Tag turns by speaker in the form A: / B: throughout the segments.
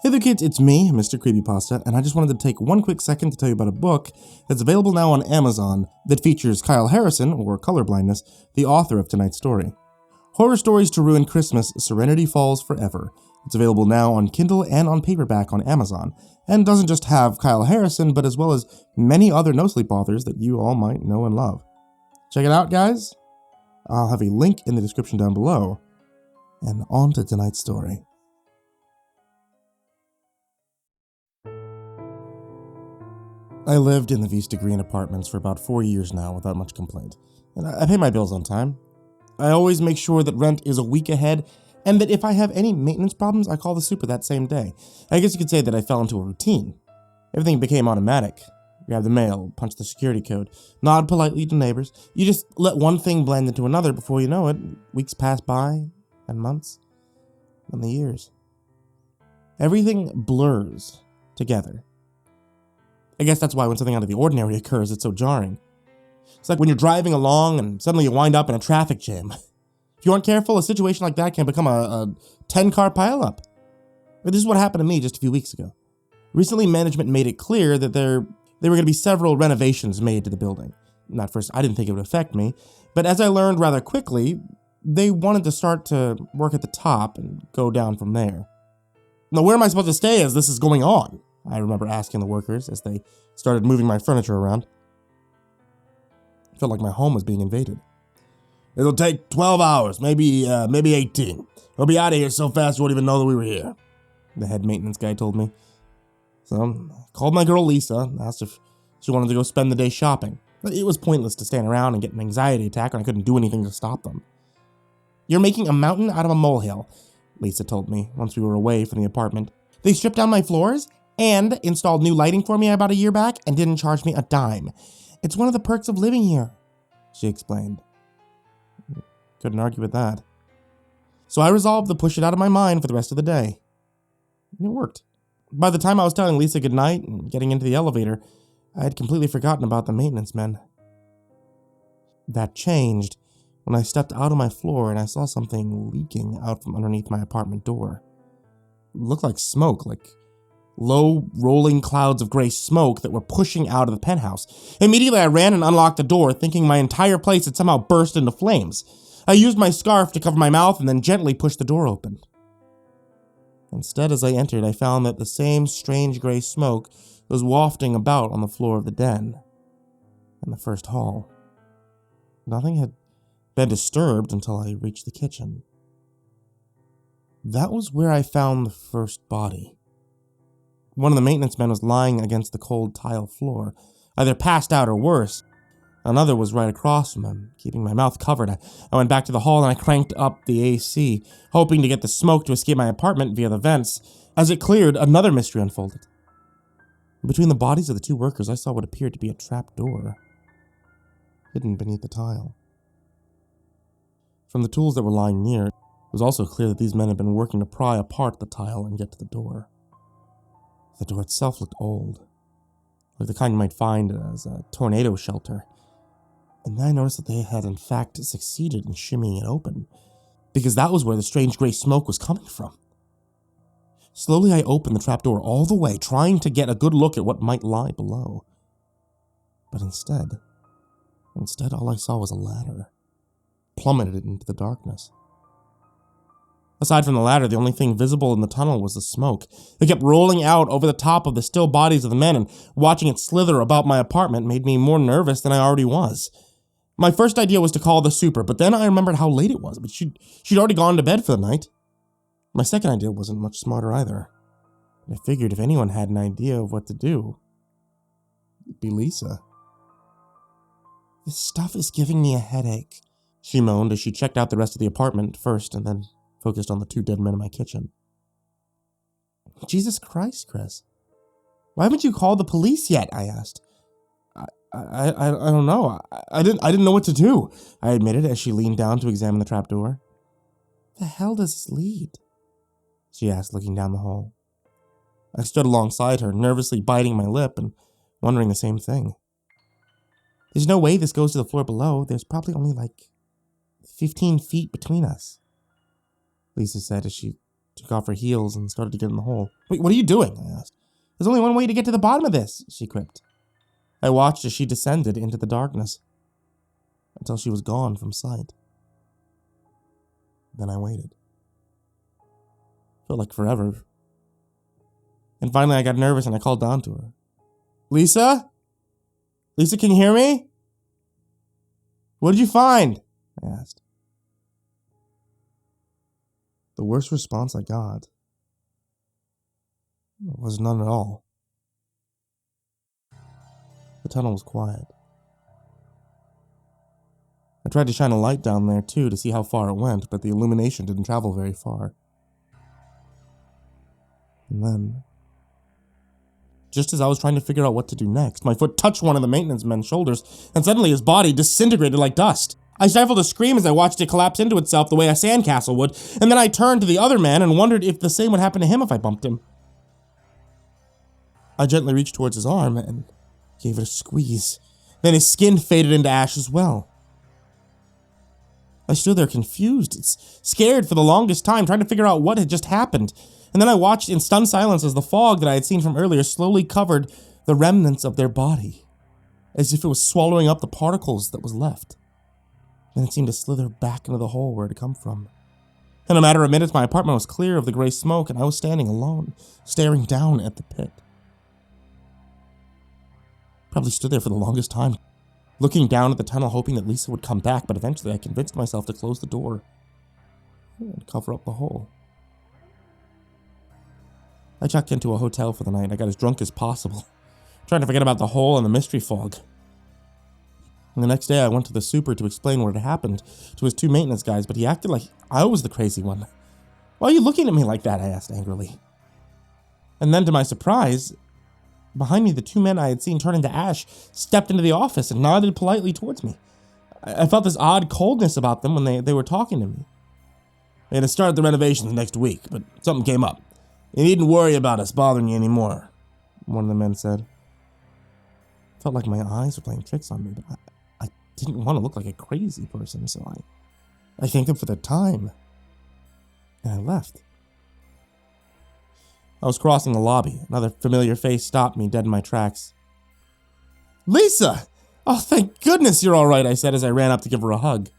A: Hey there kids, it's me, Mr. Creepypasta, and I just wanted to take one quick second to tell you about a book that's available now on Amazon that features Kyle Harrison, or Colorblindness, the author of tonight's story. Horror Stories to Ruin Christmas, Serenity Falls Forever. It's available now on Kindle and on paperback on Amazon, and doesn't just have Kyle Harrison, but as well as many other no-sleep authors that you all might know and love. Check it out, guys. I'll have a link in the description down below. And on to tonight's story. I lived in the Vista Green apartments for about 4 years now without much complaint, and I pay my bills on time. I always make sure that rent is a week ahead, and that if I have any maintenance problems, I call the super that same day. I guess you could say that I fell into a routine. Everything became automatic. Grab the mail, punch the security code, nod politely to neighbors. You just let one thing blend into another before you know it. Weeks pass by, and months, and the years. Everything blurs together. I guess that's why when something out of the ordinary occurs, it's so jarring. It's like when you're driving along and suddenly you wind up in a traffic jam. If you aren't careful, a situation like that can become a 10-car pileup. But this is what happened to me just a few weeks ago. Recently, management made it clear that there were going to be several renovations made to the building. At first, I didn't think it would affect me, but as I learned rather quickly, they wanted to start to work at the top and go down from there. Now, where am I supposed to stay as this is going on? I remember asking the workers as they started moving my furniture around. It felt like my home was being invaded. It'll take 12 hours, maybe 18. We'll be out of here so fast you won't even know that we were here, the head maintenance guy told me. So I called my girl Lisa, asked if she wanted to go spend the day shopping. It was pointless to stand around and get an anxiety attack when I couldn't do anything to stop them. You're making a mountain out of a molehill, Lisa told me once we were away from the apartment. They stripped down my floors and installed new lighting for me about a year back and didn't charge me a dime. It's one of the perks of living here, she explained. Couldn't argue with that. So I resolved to push it out of my mind for the rest of the day. And it worked. By the time I was telling Lisa goodnight and getting into the elevator, I had completely forgotten about the maintenance men. That changed when I stepped out of my floor and I saw something leaking out from underneath my apartment door. It looked like smoke, like low, rolling clouds of gray smoke that were pushing out of the penthouse. Immediately, I ran and unlocked the door, thinking my entire place had somehow burst into flames. I used my scarf to cover my mouth and then gently pushed the door open. Instead, as I entered, I found that the same strange gray smoke was wafting about on the floor of the den in the first hall. Nothing had been disturbed until I reached the kitchen. That was where I found the first body. One of the maintenance men was lying against the cold tile floor, either passed out or worse. Another was right across from him, keeping my mouth covered. I went back to the hall and I cranked up the AC, hoping to get the smoke to escape my apartment via the vents. As it cleared, another mystery unfolded. Between the bodies of the two workers, I saw what appeared to be a trap door, hidden beneath the tile. From the tools that were lying near, it was also clear that these men had been working to pry apart the tile and get to the door. The door itself looked old, like the kind you might find as a tornado shelter. And then I noticed that they had in fact succeeded in shimmying it open, because that was where the strange gray smoke was coming from. Slowly I opened the trapdoor all the way, trying to get a good look at what might lie below. But instead all I saw was a ladder, plummeted into the darkness. Aside from the ladder, the only thing visible in the tunnel was the smoke. It kept rolling out over the top of the still bodies of the men, and watching it slither about my apartment made me more nervous than I already was. My first idea was to call the super, but then I remembered how late it was, but she'd already gone to bed for the night. My second idea wasn't much smarter either. I figured if anyone had an idea of what to do, it'd be Lisa. This stuff is giving me a headache, she moaned as she checked out the rest of the apartment first and then focused on the two dead men in my kitchen. Jesus Christ, Chris. Why haven't you called the police yet? I asked. I don't know. I didn't know what to do, I admitted as she leaned down to examine the trapdoor. The hell does this lead? She asked, looking down the hall. I stood alongside her, nervously biting my lip and wondering the same thing. There's no way this goes to the floor below. There's probably only like 15 feet between us, Lisa said as she took off her heels and started to get in the hole. Wait, what are you doing? I asked. There's only one way to get to the bottom of this, she quipped. I watched as she descended into the darkness until she was gone from sight. Then I waited. Felt like forever. And finally I got nervous and I called down to her. Lisa? Lisa, can you hear me? What did you find? I asked. The worst response I got was none at all. The tunnel was quiet. I tried to shine a light down there too to see how far it went, but the illumination didn't travel very far. And then, just as I was trying to figure out what to do next, my foot touched one of the maintenance men's shoulders, and suddenly his body disintegrated like dust. I stifled a scream as I watched it collapse into itself the way a sandcastle would, and then I turned to the other man and wondered if the same would happen to him if I bumped him. I gently reached towards his arm and gave it a squeeze. Then his skin faded into ash as well. I stood there confused, scared for the longest time, trying to figure out what had just happened. And then I watched in stunned silence as the fog that I had seen from earlier slowly covered the remnants of their body, as if it was swallowing up the particles that was left. Then it seemed to slither back into the hole where it had come from. In a matter of minutes, my apartment was clear of the gray smoke, and I was standing alone, staring down at the pit. Probably stood there for the longest time, looking down at the tunnel, hoping that Lisa would come back, but eventually I convinced myself to close the door and cover up the hole. I checked into a hotel for the night. I got as drunk as possible, trying to forget about the hole and the mystery fog. And the next day I went to the super to explain what had happened to his two maintenance guys, but he acted like I was the crazy one. Why are you looking at me like that? I asked angrily. And then to my surprise, behind me the two men I had seen turn into ash stepped into the office and nodded politely towards me. I felt this odd coldness about them when they were talking to me. They had to start the renovations next week, but something came up. You needn't worry about us bothering you anymore, one of the men said. Felt like my eyes were playing tricks on me, but I didn't want to look like a crazy person, so I thanked them for their time, and I left. I was crossing the lobby. Another familiar face stopped me dead in my tracks. Lisa! Oh, thank goodness you're all right, I said as I ran up to give her a hug.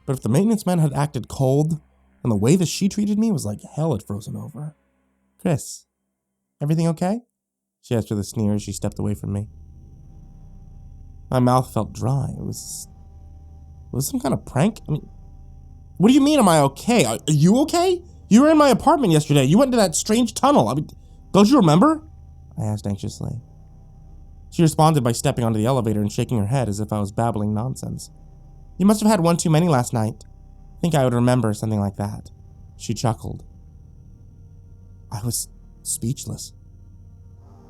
A: But if the maintenance man had acted cold, and the way that she treated me was like hell had frozen over. Chris, everything okay? She asked with a sneer as she stepped away from me. My mouth felt dry. Was some kind of prank? I mean, what do you mean am I okay? Are you okay? You were in my apartment yesterday. You went into that strange tunnel. I mean, don't you remember? I asked anxiously. She responded by stepping onto the elevator and shaking her head as if I was babbling nonsense. You must have had one too many last night. I think I would remember something like that. She chuckled. I was speechless.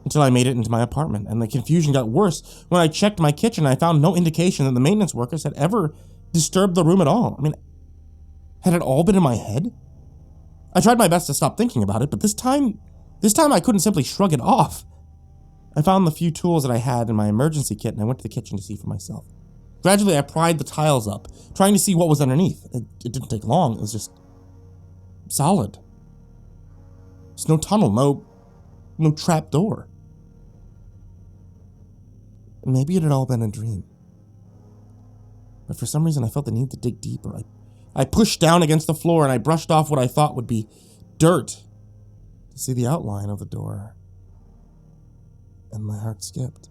A: Until I made it into my apartment, and the confusion got worse when I checked my kitchen and I found no indication that the maintenance workers had ever disturbed the room at all. I mean, had it all been in my head? I tried my best to stop thinking about it, but this time I couldn't simply shrug it off. I found the few tools that I had in my emergency kit and I went to the kitchen to see for myself. Gradually, I pried the tiles up, trying to see what was underneath. It didn't take long. It was just solid. There's no tunnel, no trap door. Maybe it had all been a dream. But for some reason, I felt the need to dig deeper. I pushed down against the floor and I brushed off what I thought would be dirt to see the outline of the door. And my heart skipped.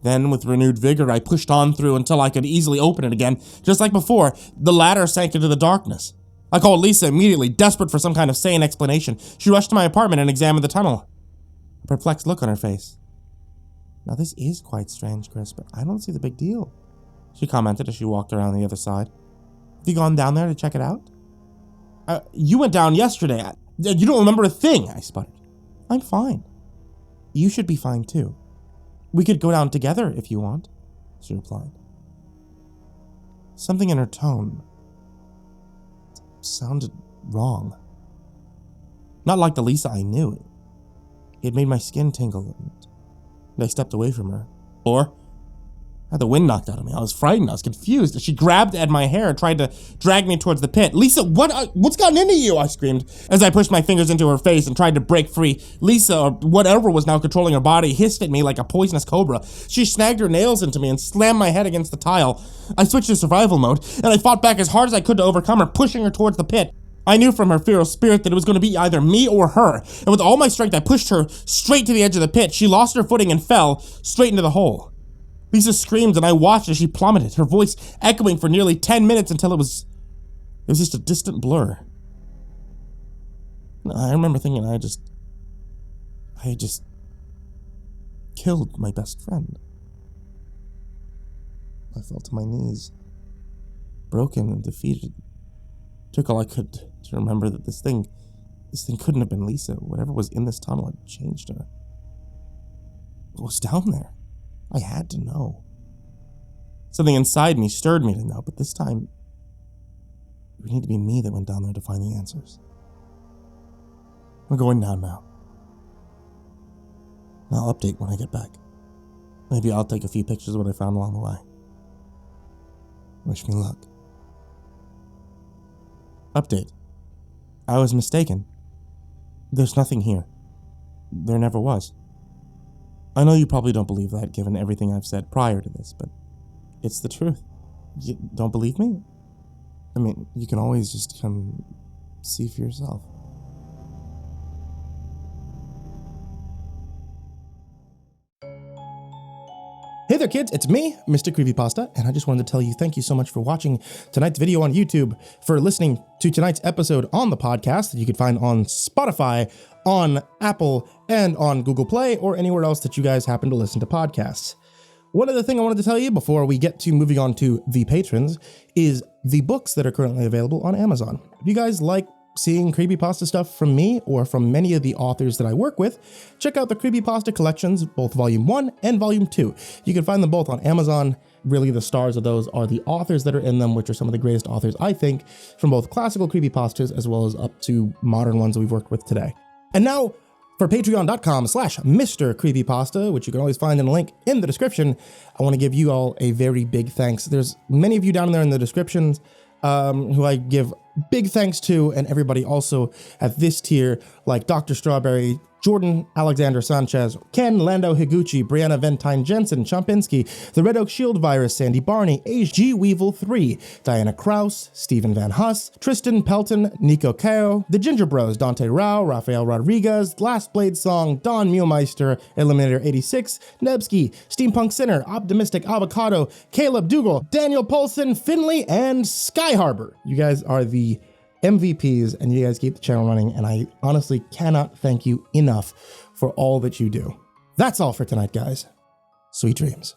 A: Then, with renewed vigor, I pushed on through until I could easily open it again. Just like before, the ladder sank into the darkness. I called Lisa immediately, desperate for some kind of sane explanation. She rushed to my apartment and examined the tunnel. A perplexed look on her face. Now this is quite strange, Chris, but I don't see the big deal, she commented as she walked around the other side. Have you gone down there to check it out? You went down yesterday. You don't remember a thing, I sputtered. I'm fine. You should be fine too. We could go down together if you want, she replied. Something in her tone sounded wrong. Not like the Lisa I knew. It made my skin tingle, and I stepped away from her. Or I had the wind knocked out of me. I was frightened. I was confused. She grabbed at my hair and tried to drag me towards the pit. Lisa, what's gotten into you? I screamed as I pushed my fingers into her face and tried to break free. Lisa, or whatever was now controlling her body, hissed at me like a poisonous cobra. She snagged her nails into me and slammed my head against the tile. I switched to survival mode, and I fought back as hard as I could to overcome her, pushing her towards the pit. I knew from her feral spirit that it was going to be either me or her, and with all my strength I pushed her straight to the edge of the pit. She lost her footing and fell straight into the hole. Lisa screamed, and I watched as she plummeted, her voice echoing for nearly 10 minutes until it was just a distant blur. I remember thinking I just killed my best friend. I fell to my knees, broken and defeated. Took all I could to remember that this thing couldn't have been Lisa. Whatever was in this tunnel had changed her. What was down there? I had to know. Something inside me stirred me to know, but this time, it would need to be me that went down there to find the answers. I'm going down now. I'll update when I get back. Maybe I'll take a few pictures of what I found along the way. Wish me luck. Update. I was mistaken. There's nothing here. There never was. I know you probably don't believe that, given everything I've said prior to this, but it's the truth. You don't believe me? I mean, you can always just come see for yourself. Hey there kids, it's me, Mrcreepypasta, and I just wanted to tell you thank you so much for watching tonight's video on YouTube, for listening to tonight's episode on the podcast that you can find on Spotify, on Apple, and on Google Play, or anywhere else that you guys happen to listen to podcasts. One other thing I wanted to tell you before we get to moving on to the patrons is the books that are currently available on Amazon. If you guys like seeing creepypasta stuff from me or from many of the authors that I work with, check out the Creepypasta collections, both Volume 1 and Volume 2. You can find them both on Amazon. Really, the stars of those are the authors that are in them, which are some of the greatest authors, I think, from both classical creepypastas as well as up to modern ones that we've worked with today. And now, for patreon.com/MrCreepypasta, which you can always find in a link in the description, I want to give you all a very big thanks. There's many of you down there in the descriptions who I give big thanks to, and everybody also at this tier, like Dr. Strawberry, Jordan Alexander Sanchez, Ken, Lando Higuchi, Brianna Van Tine-Janzen, Chompski, TheRedOakShieldVirus, Sindee Barney, G Weevil 3, Diana Kraus, VanHuss, Tristain Pelton, Nico, kaeo, TheGingerBroz, Dante Rowe, Raphael Rodriguez, Lastbladesong, Meulmeester, Eliminator 86, Nebsky, SteampunkSinner, OptimisticAvacado, Kaleb Dougal, Daniel Poulsen, Finley, and Sky Harbor. You guys are the MVPs, and you guys keep the channel running, and I honestly cannot thank you enough for all that you do. That's all for tonight, guys. Sweet dreams.